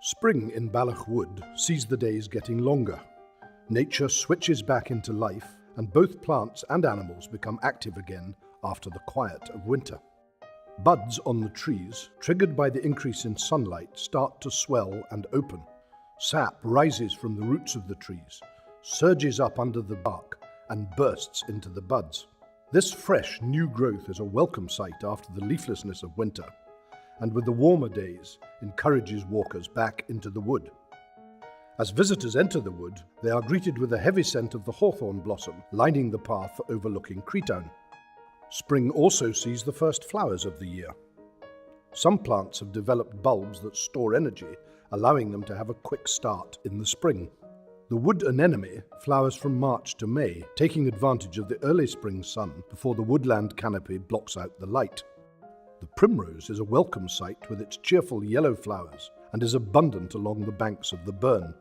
Spring in Balloch Wood sees the days getting longer. Nature switches back into life, and both plants and animals become active again after the quiet of winter. Buds on the trees, triggered by the increase in sunlight, start to swell and open. Sap rises from the roots of the trees, surges up under the bark, and bursts into the buds. This fresh, new growth is a welcome sight after the leaflessness of winter, and with the warmer days, encourages walkers back into the wood. As visitors enter the wood, they are greeted with a heavy scent of the hawthorn blossom lining the path overlooking Creetown. Spring also sees the first flowers of the year. Some plants have developed bulbs that store energy, allowing them to have a quick start in the spring. The wood anemone flowers from March to May, taking advantage of the early spring sun before the woodland canopy blocks out the light. The primrose is a welcome sight with its cheerful yellow flowers and is abundant along the banks of the burn.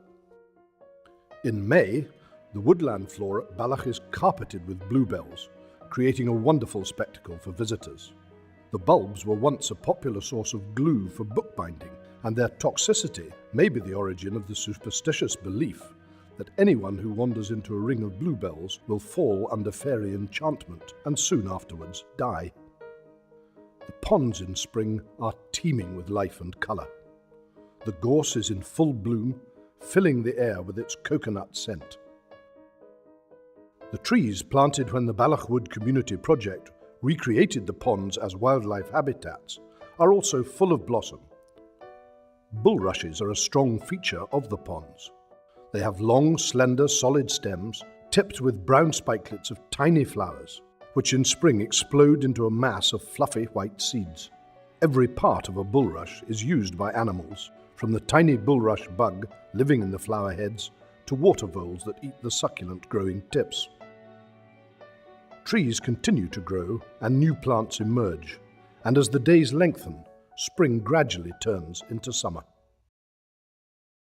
In May, the woodland floor at Balloch is carpeted with bluebells, creating a wonderful spectacle for visitors. The bulbs were once a popular source of glue for bookbinding, and their toxicity may be the origin of the superstitious belief that anyone who wanders into a ring of bluebells will fall under fairy enchantment and soon afterwards die. The ponds in spring are teeming with life and colour. The gorse is in full bloom, filling the air with its coconut scent. The trees planted when the Balloch Wood Community Project recreated the ponds as wildlife habitats are also full of blossom. Bulrushes are a strong feature of the ponds. They have long, slender, solid stems tipped with brown spikelets of tiny flowers, which in spring explode into a mass of fluffy white seeds. Every part of a bulrush is used by animals, from the tiny bulrush bug living in the flower heads to water voles that eat the succulent growing tips. Trees continue to grow and new plants emerge, and as the days lengthen, spring gradually turns into summer.